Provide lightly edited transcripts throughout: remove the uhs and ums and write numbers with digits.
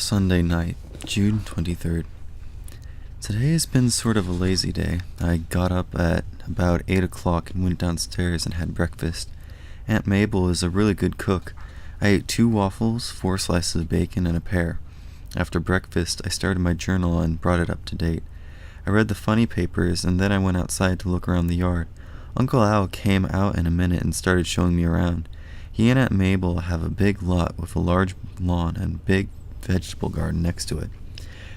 Sunday night, June 23rd. Today has been sort of a lazy day. I got up at about 8 o'clock and went downstairs and had breakfast. Aunt Mabel is a really good cook. I ate 2 waffles, 4 slices of bacon, and a pear. After breakfast, I started my journal and brought it up to date. I read the funny papers and then I went outside to look around the yard. Uncle Al came out in a minute and started showing me around. He and Aunt Mabel have a big lot with a large lawn and big vegetable garden next to it.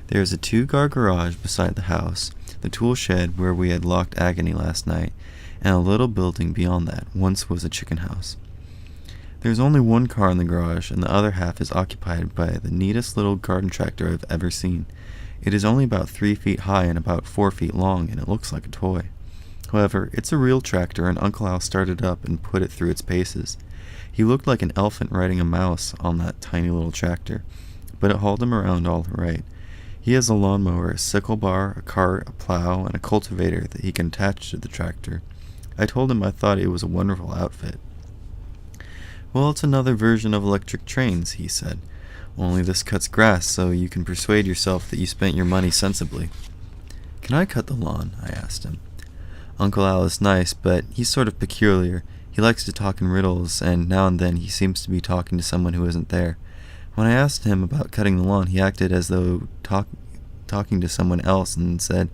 There is a 2-car garage beside the house, the tool shed where we had locked Agony last night, and a little building beyond that once was a chicken house. There is only 1 car in the garage, and the other half is occupied by the neatest little garden tractor I've ever seen. It is only about 3 feet high and about 4 feet long, and it looks like a toy. However, it's a real tractor, and Uncle Al started up and put it through its paces. He looked like an elephant riding a mouse on that tiny little tractor, but it hauled him around all right. He has a lawnmower, a sickle bar, a cart, a plow, and a cultivator that he can attach to the tractor. I told him I thought it was a wonderful outfit. "Well, it's another version of electric trains," he said. "Only this cuts grass, so you can persuade yourself that you spent your money sensibly." "Can I cut the lawn?" I asked him. Uncle Al is nice, but he's sort of peculiar. He likes to talk in riddles, and now and then he seems to be talking to someone who isn't there. When I asked him about cutting the lawn, he acted as though talking to someone else and said,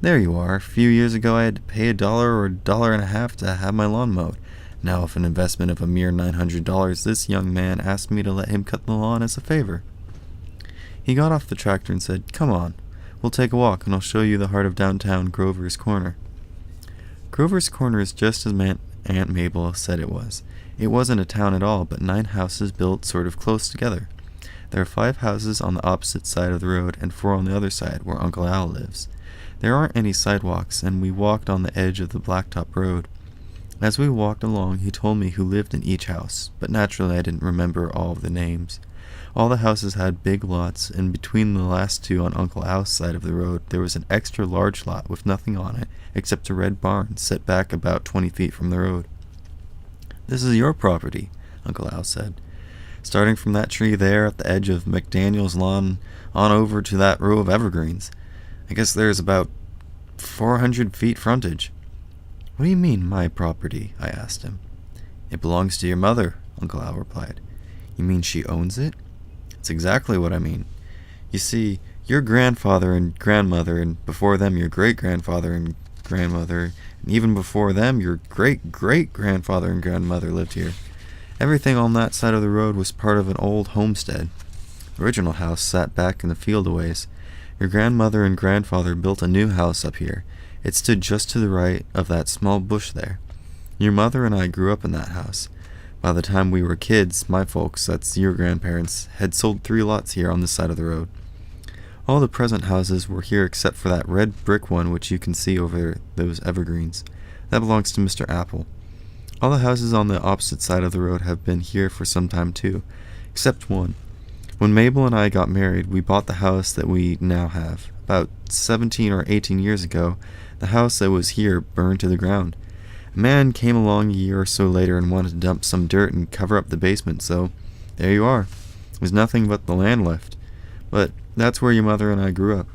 "There you are. A few years ago I had to pay $1 or $1.50 to have my lawn mowed. Now with an investment of a mere $900, this young man asked me to let him cut the lawn as a favor." He got off the tractor and said, "Come on, we'll take a walk and I'll show you the heart of downtown Grover's Corner." Grover's Corner is just as Aunt Mabel said it was. It wasn't a town at all, but 9 houses built sort of close together. There are 5 houses on the opposite side of the road and 4 on the other side where Uncle Al lives. There aren't any sidewalks, and we walked on the edge of the blacktop road. As we walked along, he told me who lived in each house, but naturally I didn't remember all of the names. All the houses had big lots, and between the last 2 on Uncle Al's side of the road, there was an extra large lot with nothing on it except a red barn set back about 20 feet from the road. "This is your property," Uncle Al said. "Starting from that tree there at the edge of McDaniel's lawn on over to that row of evergreens. I guess there's about 400 feet frontage." "What do you mean, my property?" I asked him. "It belongs to your mother," Uncle Al replied. "You mean she owns it?" "That's exactly what I mean. You see, your grandfather and grandmother, and before them your great-grandfather and grandmother, and even before them your great-great-grandfather and grandmother lived here. Everything on that side of the road was part of an old homestead. The original house sat back in the field a ways. Your grandmother and grandfather built a new house up here. It stood just to the right of that small bush there. Your mother and I grew up in that house. By the time we were kids, my folks, that's your grandparents, had sold 3 lots here on this side of the road. All the present houses were here except for that red brick one which you can see over those evergreens. That belongs to Mr. Apple. All the houses on the opposite side of the road have been here for some time too, except one. When Mabel and I got married, we bought the house that we now have. About 17 or 18 years ago, the house that was here burned to the ground. A man came along a year or so later and wanted to dump some dirt and cover up the basement, so there you are. There's nothing but the land left. But that's where your mother and I grew up."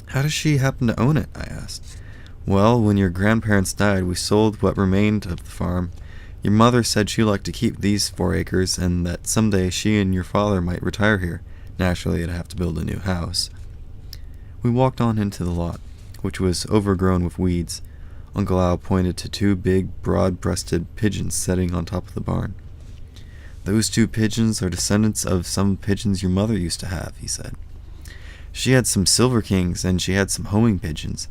"How does she happen to own it?" I asked. "Well, when your grandparents died, we sold what remained of the farm. Your mother said she liked to keep these 4 acres, and that someday she and your father might retire here. Naturally, they'd have to build a new house." We walked on into the lot, which was overgrown with weeds. Uncle Al pointed to 2 big, broad-breasted pigeons sitting on top of the barn. "Those 2 pigeons are descendants of some pigeons your mother used to have," he said. "She had some silver kings, and she had some homing pigeons.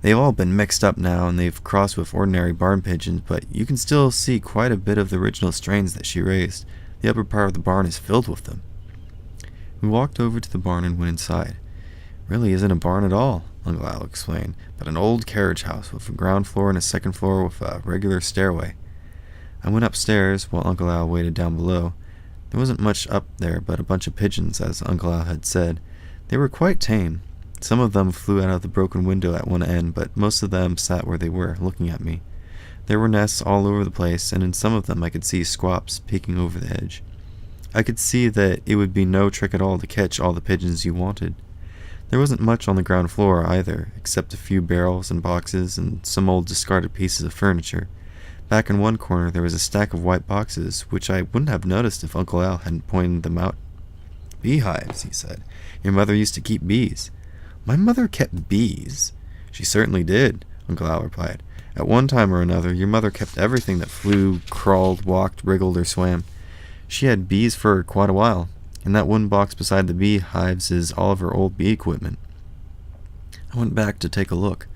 They've all been mixed up now, and they've crossed with ordinary barn pigeons, but you can still see quite a bit of the original strains that she raised. The upper part of the barn is filled with them." We walked over to the barn and went inside. "Really isn't a barn at all," Uncle Al explained, "but an old carriage house with a ground floor and a second floor with a regular stairway." I went upstairs while Uncle Al waited down below. There wasn't much up there but a bunch of pigeons, as Uncle Al had said. They were quite tame. Some of them flew out of the broken window at one end, but most of them sat where they were, looking at me. There were nests all over the place, and in some of them I could see squawks peeking over the edge. I could see that it would be no trick at all to catch all the pigeons you wanted. There wasn't much on the ground floor either, except a few barrels and boxes and some old discarded pieces of furniture. Back in one corner there was a stack of white boxes, which I wouldn't have noticed if Uncle Al hadn't pointed them out. "Beehives," he said. "Your mother used to keep bees." "My mother kept bees?" "She certainly did," Uncle Al replied. "At one time or another, your mother kept everything that flew, crawled, walked, wriggled, or swam. She had bees for quite a while, and that wooden box beside the beehives is all of her old bee equipment." I went back to take a look.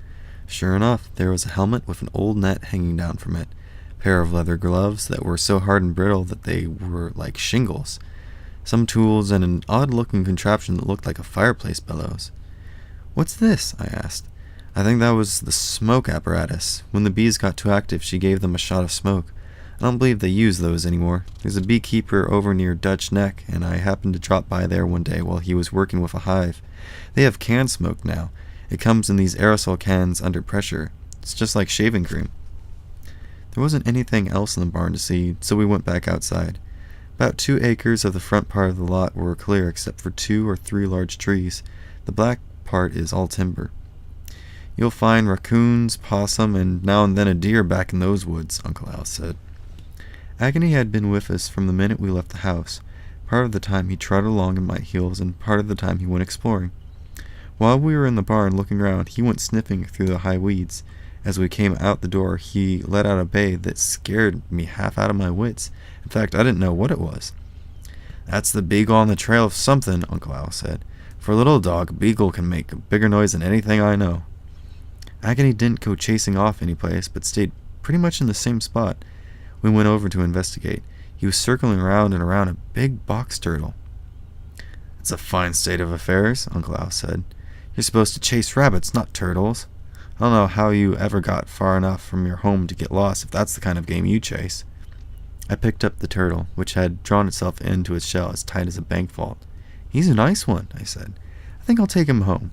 Sure enough, there was a helmet with an old net hanging down from it, a pair of leather gloves that were so hard and brittle that they were like shingles, some tools, and an odd-looking contraption that looked like a fireplace bellows. "What's this?" I asked. "I think that was the smoke apparatus. When the bees got too active, she gave them a shot of smoke. I don't believe they use those anymore. There's a beekeeper over near Dutch Neck, and I happened to drop by there one day while he was working with a hive. They have canned smoke now. It comes in these aerosol cans under pressure. It's just like shaving cream." There wasn't anything else in the barn to see, so we went back outside. About 2 acres of the front part of the lot were clear except for 2 or 3 large trees. The back part is all timber. "You'll find raccoons, possum, and now and then a deer back in those woods," Uncle Al said. Agony had been with us from the minute we left the house. Part of the time he trotted along in my heels, and part of the time he went exploring. While we were in the barn looking around, he went sniffing through the high weeds. As we came out the door, he let out a bay that scared me half out of my wits. In fact, I didn't know what it was. "That's the beagle on the trail of something," Uncle Al said. "For a little dog, a beagle can make a bigger noise than anything I know." Agony didn't go chasing off any place, but stayed pretty much in the same spot. We went over to investigate. He was circling around and around a big box turtle. "It's a fine state of affairs," Uncle Al said. "You're supposed to chase rabbits, not turtles. I don't know how you ever got far enough from your home to get lost if that's the kind of game you chase." I picked up the turtle, which had drawn itself into its shell as tight as a bank vault. "He's a nice one," I said. "I think I'll take him home."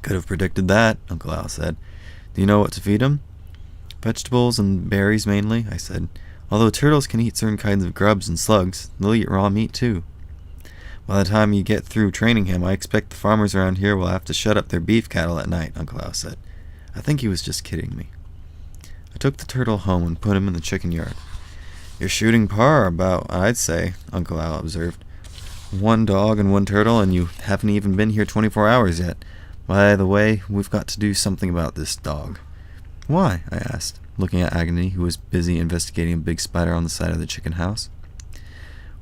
"Could have predicted that," Uncle Al said. "Do you know what to feed him?" "Vegetables and berries mainly," I said. "Although turtles can eat certain kinds of grubs and slugs, they'll eat raw meat too." "By the time you get through training him, I expect the farmers around here will have to shut up their beef cattle at night," Uncle Al said. I think he was just kidding me. I took the turtle home and put him in the chicken yard. "You're shooting par about, I'd say," Uncle Al observed. "1 dog and 1 turtle, and you haven't even been here 24 hours yet. By the way, we've got to do something about this dog." "Why?" I asked, looking at Agony, who was busy investigating a big spider on the side of the chicken house.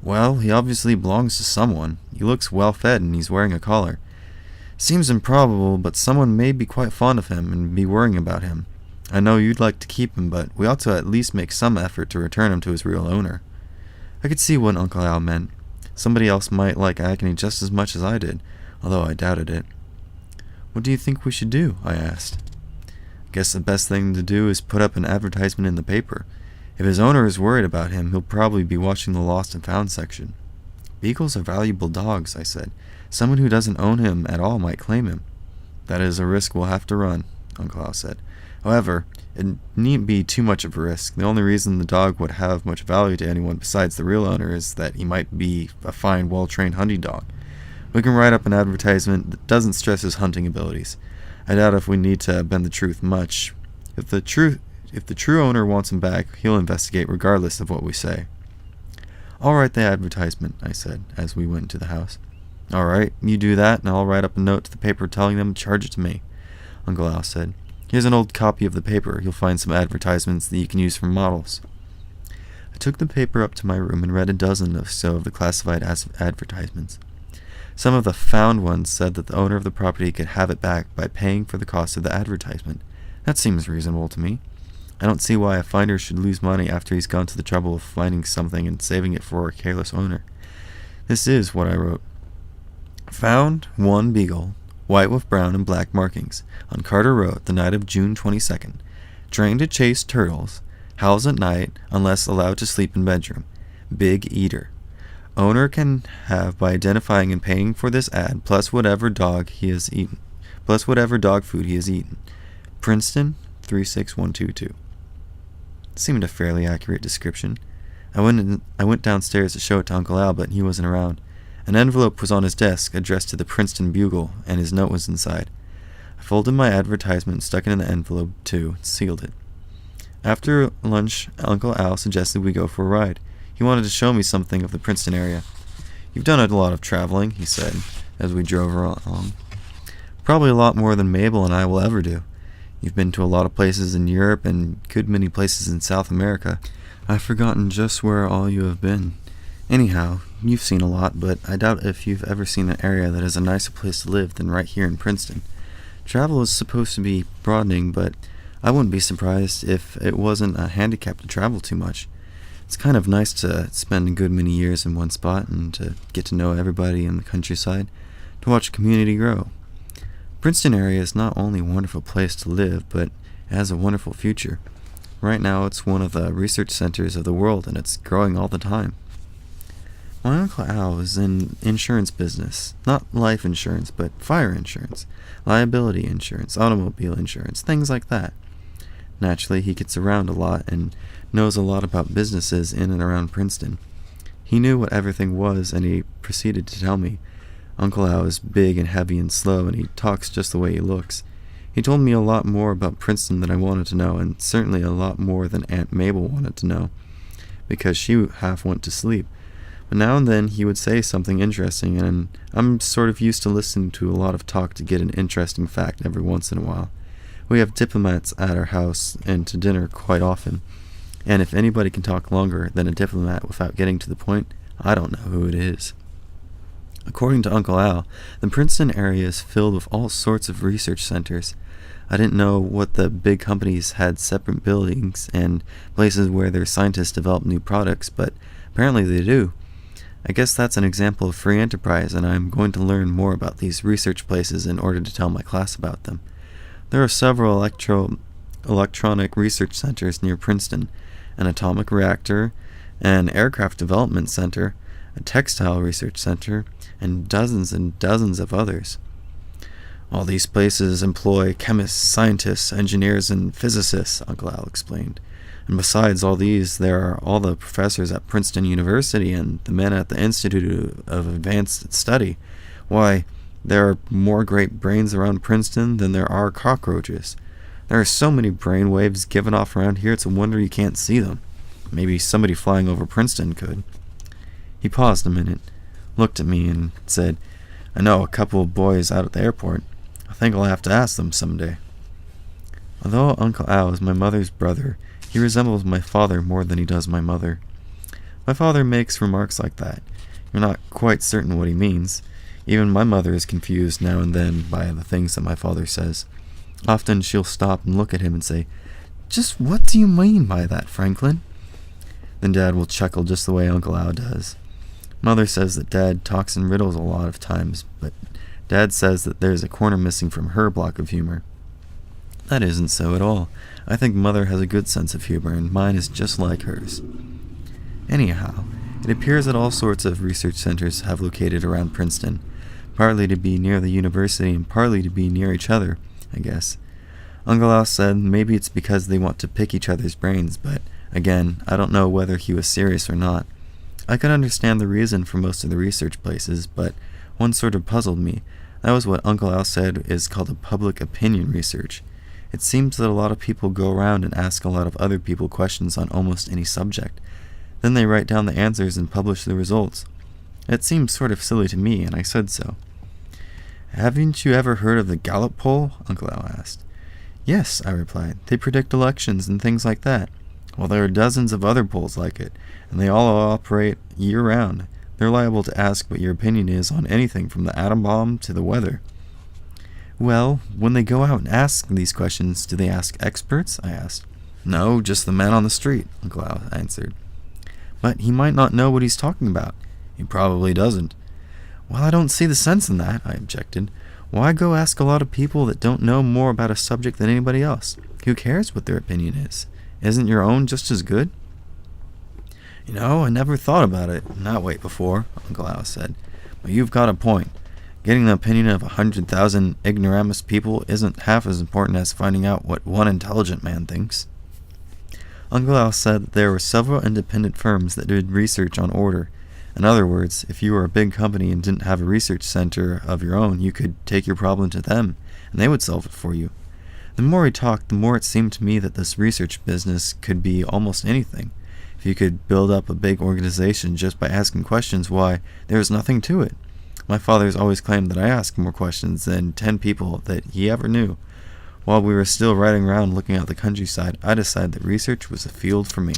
"Well, he obviously belongs to someone. He looks well-fed and he's wearing a collar. Seems improbable, but someone may be quite fond of him and be worrying about him. I know you'd like to keep him, but we ought to at least make some effort to return him to his real owner." I could see what Uncle Al meant. Somebody else might like Agony just as much as I did, although I doubted it. "What do you think we should do?" I asked. "Guess the best thing to do is put up an advertisement in the paper. If his owner is worried about him, he'll probably be watching the lost and found section." "Beagles are valuable dogs," I said. "Someone who doesn't own him at all might claim him." "That is a risk we'll have to run," Uncle Al said. "However, it needn't be too much of a risk. The only reason the dog would have much value to anyone besides the real owner is that he might be a fine, well-trained hunting dog. We can write up an advertisement that doesn't stress his hunting abilities. I doubt if we need to bend the truth much. If the true owner wants him back, he'll investigate regardless of what we say." "I'll write the advertisement," I said, as we went into the house. "All right, you do that, and I'll write up a note to the paper telling them to charge it to me," Uncle Al said. "Here's an old copy of the paper. You'll find some advertisements that you can use for models." I took the paper up to my room and read a dozen or so of the classified advertisements. Some of the found ones said that the owner of the property could have it back by paying for the cost of the advertisement. That seems reasonable to me. I don't see why a finder should lose money after he's gone to the trouble of finding something and saving it for a careless owner. This is what I wrote. "Found 1 beagle, white with brown and black markings, on Carter Road the night of June 22nd. Trained to chase turtles. Howls at night unless allowed to sleep in bedroom. Big eater. Owner can have by identifying and paying for this ad plus whatever dog food he has eaten. Princeton 36122." Seemed a fairly accurate description. I went downstairs to show it to Uncle Al, but he wasn't around. An envelope was on his desk, addressed to the Princeton Bugle, and his note was inside. I folded my advertisement and stuck it in the envelope, too, and sealed it. After lunch, Uncle Al suggested we go for a ride. He wanted to show me something of the Princeton area. "You've done a lot of traveling," he said, as we drove along. "Probably a lot more than Mabel and I will ever do. You've been to a lot of places in Europe and a good many places in South America. I've forgotten just where all you have been. Anyhow, you've seen a lot, but I doubt if you've ever seen an area that is a nicer place to live than right here in Princeton. Travel is supposed to be broadening, but I wouldn't be surprised if it wasn't a handicap to travel too much. It's kind of nice to spend a good many years in one spot and to get to know everybody in the countryside, to watch a community grow. Princeton area is not only a wonderful place to live, but it has a wonderful future. Right now it's one of the research centers of the world, and it's growing all the time." My Uncle Al is in insurance business. Not life insurance, but fire insurance, liability insurance, automobile insurance, things like that. Naturally, he gets around a lot and knows a lot about businesses in and around Princeton. He knew what everything was, and he proceeded to tell me. Uncle Al is big and heavy and slow, and he talks just the way he looks. He told me a lot more about Princeton than I wanted to know, and certainly a lot more than Aunt Mabel wanted to know, because she half went to sleep. But now and then he would say something interesting, and I'm sort of used to listening to a lot of talk to get an interesting fact every once in a while. We have diplomats at our house and to dinner quite often, and if anybody can talk longer than a diplomat without getting to the point, I don't know who it is. According to Uncle Al, the Princeton area is filled with all sorts of research centers. I didn't know what the big companies had separate buildings and places where their scientists develop new products, but apparently they do. I guess that's an example of free enterprise, and I'm going to learn more about these research places in order to tell my class about them. There are several electronic research centers near Princeton, an atomic reactor, an aircraft development center, a textile research center, and dozens of others. All these places employ chemists, scientists, engineers, and physicists, Uncle Al explained. And besides all these, there are all the professors at Princeton University and the men at the Institute of Advanced Study. Why, there are more great brains around Princeton than there are cockroaches. There are so many brain waves given off around here, it's a wonder you can't see them. Maybe somebody flying over Princeton could. He paused a minute, looked at me, and said, "I know a couple of boys out at the airport. I think I'll have to ask them someday." Although Uncle Al is my mother's brother, he resembles my father more than he does my mother. My father makes remarks like that. You're not quite certain what he means. Even my mother is confused now and then by the things that my father says. Often she'll stop and look at him and say, "Just what do you mean by that, Franklin?" Then Dad will chuckle just the way Uncle Al does. Mother says that Dad talks in riddles a lot of times, but Dad says that there's a corner missing from her block of humor. That isn't so at all. I think Mother has a good sense of humor, and mine is just like hers. Anyhow, it appears that all sorts of research centers have located around Princeton, partly to be near the university and partly to be near each other, I guess. Uncle Al said maybe it's because they want to pick each other's brains, but again, I don't know whether he was serious or not. I could understand the reason for most of the research places, but one sort of puzzled me. That was what Uncle Al said is called a public opinion research. It seems that a lot of people go around and ask a lot of other people questions on almost any subject. Then they write down the answers and publish the results. It seemed sort of silly to me, and I said so. "Haven't you ever heard of the Gallup poll?" Uncle Al asked. "Yes," I replied. "They predict elections and things like that." "Well, there are dozens of other polls like it, and they all operate year-round. They're liable to ask what your opinion is on anything from the atom bomb to the weather." "Well, when they go out and ask these questions, do they ask experts?" I asked. "No, just the man on the street," Uncle Al answered. "But he might not know what he's talking about." "He probably doesn't." "Well, I don't see the sense in that," I objected. "Why go ask a lot of people that don't know more about a subject than anybody else? Who cares what their opinion is? Isn't your own just as good?" "You know, I never thought about it in that way before," Uncle Al said. "But you've got a point. Getting the opinion of 100,000 ignoramus people isn't half as important as finding out what one intelligent man thinks." Uncle Al said that there were several independent firms that did research on order. In other words, if you were a big company and didn't have a research center of your own, you could take your problem to them, and they would solve it for you. The more we talked, the more it seemed to me that this research business could be almost anything. If you could build up a big organization just by asking questions, why, there was nothing to it. My father's always claimed that I asked more questions than 10 people that he ever knew. While we were still riding around looking out the countryside, I decided that research was a field for me.